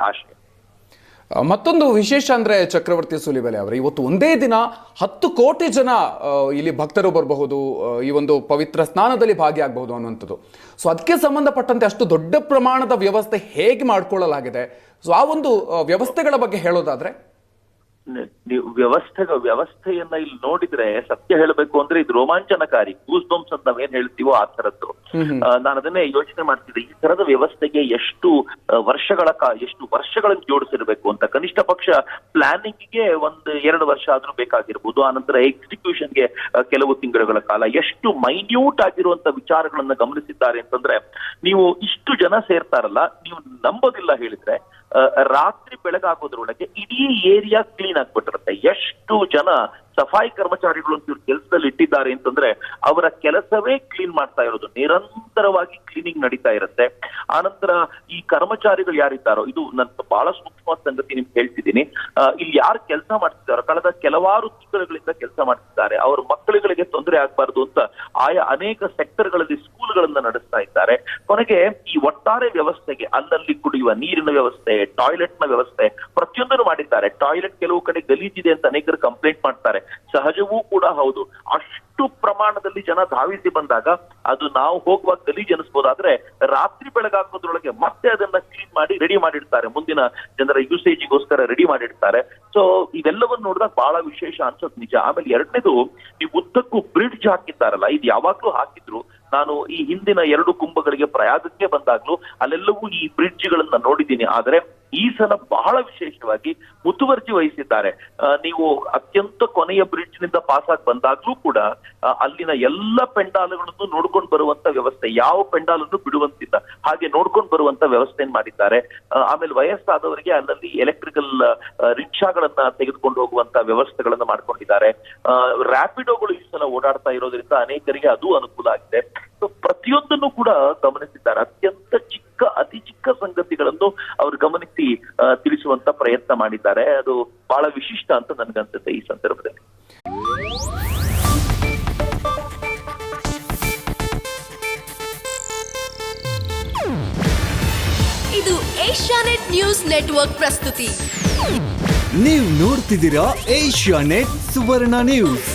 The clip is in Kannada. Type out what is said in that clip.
ಆಶಯ. ಮತ್ತೊಂದು ವಿಶೇಷ ಅಂದರೆ ಚಕ್ರವರ್ತಿ ಸೂಲಿಬೆಲೆ ಅವರೇ, ಇವತ್ತು ಒಂದೇ ದಿನ 10 ಕೋಟಿ ಜನ ಇಲ್ಲಿ ಭಕ್ತರು ಬರಬಹುದು, ಈ ಒಂದು ಪವಿತ್ರ ಸ್ನಾನದಲ್ಲಿ ಭಾಗಿಯಾಗಬಹುದು ಅನ್ನುವಂಥದ್ದು. ಸೊ ಅದಕ್ಕೆ ಸಂಬಂಧಪಟ್ಟಂತೆ ಅಷ್ಟು ದೊಡ್ಡ ಪ್ರಮಾಣದ ವ್ಯವಸ್ಥೆ ಹೇಗೆ ಮಾಡಿಕೊಳ್ಳಲಾಗಿದೆ? ಸೊ ಆ ಒಂದು ವ್ಯವಸ್ಥೆಗಳ ಬಗ್ಗೆ ಹೇಳೋದಾದ್ರೆ, ನೀವು ವ್ಯವಸ್ಥೆಯನ್ನ ಇಲ್ಲಿ ನೋಡಿದ್ರೆ ಸತ್ಯ ಹೇಳಬೇಕು ಅಂದ್ರೆ ಇದು ರೋಮಾಂಚನಕಾರಿ, ಗೂಸ್ ಬಂಪ್ಸ್ ಅಂತ ನಾವೇನ್ ಹೇಳ್ತೀವೋ ಆ ತರದ್ದು. ನಾನು ಅದನ್ನೇ ಯೋಚನೆ ಮಾಡ್ತಿದ್ದೆ, ಈ ತರದ ವ್ಯವಸ್ಥೆಗೆ ಎಷ್ಟು ವರ್ಷಗಳನ್ನು ಜೋಡಿಸಿರ್ಬೇಕು ಅಂತ. ಕನಿಷ್ಠ ಪಕ್ಷ ಪ್ಲಾನಿಂಗ್ಗೆ 1-2 ವರ್ಷ ಆದ್ರೂ ಬೇಕಾಗಿರ್ಬೋದು, ಆನಂತರ ಎಕ್ಸಿಕ್ಯೂಷನ್ಗೆ ಕೆಲವು ತಿಂಗಳುಗಳ ಕಾಲ. ಎಷ್ಟು ಮೈನ್ಯೂಟ್ ಆಗಿರುವಂತ ವಿಚಾರಗಳನ್ನ ಗಮನಿಸಿದ್ದಾರೆ ಅಂತಂದ್ರೆ, ನೀವು ಇಷ್ಟು ಜನ ಸೇರ್ತಾರಲ್ಲ, ನೀವು ನಂಬೋದಿಲ್ಲ ಹೇಳಿದ್ರೆ, ರಾತ್ರಿ ಬೆಳಗಾಗೋದ್ರೊಳಗೆ ಇಡೀ ಏರಿಯಾ ಕ್ಲೀನ್ ಆಗ್ಬಿಟ್ಟಿರುತ್ತೆ. ಎಷ್ಟು ಜನ ಸಫಾಯಿ ಕರ್ಮಚಾರಿಗಳು ಅಂತ ಇವ್ರು ಕೆಲಸದಲ್ಲಿ ಇಟ್ಟಿದ್ದಾರೆ ಅಂತಂದ್ರೆ, ಅವರ ಕೆಲಸವೇ ಕ್ಲೀನ್ ಮಾಡ್ತಾ ಇರೋದು, ನಿರಂತರವಾಗಿ ಕ್ಲೀನಿಂಗ್ ನಡೀತಾ ಇರುತ್ತೆ. ಆನಂತರ ಈ ಕರ್ಮಚಾರಿಗಳು ಯಾರಿದ್ದಾರೋ, ಇದು ನನ್ನ ಬಹಳ ಸೂಕ್ಷ್ಮವಾದ ಸಂಗತಿ ನಿಮ್ಗೆ ಹೇಳ್ತಿದ್ದೀನಿ, ಇಲ್ಲಿ ಯಾರು ಕೆಲಸ ಮಾಡ್ತಿದ್ದಾರೋ ಕಳೆದ ಕೆಲವಾರು ತಿಂಗಳುಗಳಿಂದ ಕೆಲಸ ಮಾಡ್ತಿದ್ದಾರೆ, ಅವ್ರ ಮಕ್ಕಳುಗಳಿಗೆ ತೊಂದರೆ ಆಗ್ಬಾರ್ದು ಅಂತ ಆಯಾ ಅನೇಕ ಸೆಕ್ಟರ್ಗಳಲ್ಲಿ ಸ್ಕೂಲ್ಗಳನ್ನ ನಡೆಸ್ತಾ ಇದ್ದಾರೆ. ಕೊನೆಗೆ ಈ ಒಟ್ಟಾರೆ ವ್ಯವಸ್ಥೆಗೆ ಅಲ್ಲಲ್ಲಿ ಕುಡಿಯುವ ನೀರಿನ ವ್ಯವಸ್ಥೆ, ಟಾಯ್ಲೆಟ್ ನ ವ್ಯವಸ್ಥೆ, ಪ್ರತಿಯೊಂದನ್ನು ಮಾಡಿದ್ದಾರೆ. ಟಾಯ್ಲೆಟ್ ಕೆಲವು ಕಡೆ ಗಲೀಜಿದೆ ಅಂತ ಅನೇಕರು ಕಂಪ್ಲೇಂಟ್ ಮಾಡ್ತಾರೆ, ಸಹಜವೂ ಕೂಡ ಹೌದು. ಅಷ್ಟು ಪ್ರಮಾಣದಲ್ಲಿ ಜನ ಧಾವಿಸಿ ಬಂದಾಗ ಅದು ನಾವು ಹೋಗುವಾಗ ಗಲೀಜ್ ಅನಿಸ್ಬೋದಾದ್ರೆ, ರಾತ್ರಿ ಬೆಳಗಾಗೋದ್ರೊಳಗೆ ಮತ್ತೆ ಅದನ್ನ ಕ್ಲೀನ್ ಮಾಡಿ ರೆಡಿ ಮಾಡಿಡ್ತಾರೆ, ಮುಂದಿನ ಜನರ ಯೂಸೇಜಿಗೋಸ್ಕರ ರೆಡಿ ಮಾಡಿಡ್ತಾರೆ. ಸೊ ಇವೆಲ್ಲವನ್ನು ನೋಡಿದಾಗ ಬಹಳ ವಿಶೇಷ ಅನ್ಸೋದು ನಿಜ. ಆಮೇಲೆ ಎರಡನೇದು, ನೀವು ಉದ್ದಕ್ಕೂ ಬ್ರಿಡ್ಜ್ ಹಾಕಿದ್ದಾರಲ್ಲ, ಇದು ಯಾವಾಗ್ಲೂ ಹಾಕಿದ್ರು. ನಾನು ಈ ಹಿಂದಿನ 2 ಕುಂಭಗಳಿಗೆ ಪ್ರಯಾಗಕ್ಕೆ ಬಂದಾಗ್ಲೂ ಅಲ್ಲೆಲ್ಲವೂ ಈ ಬ್ರಿಡ್ಜ್ ಗಳನ್ನ ನೋಡಿದ್ದೀನಿ. ಆದ್ರೆ ಈ ಸಲ ಬಹಳ ವಿಶೇಷವಾಗಿ ಮುತುವರ್ಜಿ ವಹಿಸಿದ್ದಾರೆ. ನೀವು ಅತ್ಯಂತ ಕೊನೆಯ ಬ್ರಿಡ್ಜ್ ನಿಂದ ಪಾಸ್ ಆಗಿ ಬಂದಾಗ್ಲೂ ಕೂಡ ಅಲ್ಲಿನ ಎಲ್ಲ ಪೆಂಡಾಲ್ಗಳನ್ನು ನೋಡ್ಕೊಂಡು ಬರುವಂತ ವ್ಯವಸ್ಥೆ, ಯಾವ ಪೆಂಡಾಲನ್ನು ಬಿಡುವಂತಿಲ್ಲ, ಹಾಗೆ ನೋಡ್ಕೊಂಡು ಬರುವಂತ ವ್ಯವಸ್ಥೆಯನ್ನು ಮಾಡಿದ್ದಾರೆ. ಆಮೇಲೆ ವಯಸ್ಸಾದವರಿಗೆ ಅಲ್ಲಲ್ಲಿ ಎಲೆಕ್ಟ್ರಿಕಲ್ ರಿಕ್ಷಾಗಳನ್ನ ತೆಗೆದುಕೊಂಡು ಹೋಗುವಂತ ವ್ಯವಸ್ಥೆಗಳನ್ನ ಮಾಡ್ಕೊಂಡಿದ್ದಾರೆ. ರ್ಯಾಪಿಡೋಗಳು ಈ ಸಲ ಓಡಾಡ್ತಾ ಇರೋದ್ರಿಂದ ಅನೇಕರಿಗೆ ಅದು ಅನುಕೂಲ ಆಗಿದೆ. ಪ್ರತಿಯೊಂದನ್ನು ಕೂಡ ಗಮನಿಸಿದ್ದಾರೆ. ಅತಿ ಚಿಕ್ಕ ಸಂಗತಿಗಳನ್ನು ಅವರು ಗಮನಿಸಿ ತಿಳಿಸುವಂತ ಪ್ರಯತ್ನ ಮಾಡಿದ್ದಾರೆ. ಅದು ಬಹಳ ವಿಶಿಷ್ಟ ಅಂತ ನನ್ಗನ್ಸುತ್ತೆ ಈ ಸಂದರ್ಭದಲ್ಲಿ. ಇದು ಏಷ್ಯಾನೆಟ್ ನ್ಯೂಸ್ ನೆಟ್ವರ್ಕ್ ಪ್ರಸ್ತುತಿ. ನೀವು ನೋಡ್ತಿದ್ದೀರಾ ಏಷ್ಯಾನೆಟ್ ಸುವರ್ಣ ನ್ಯೂಸ್.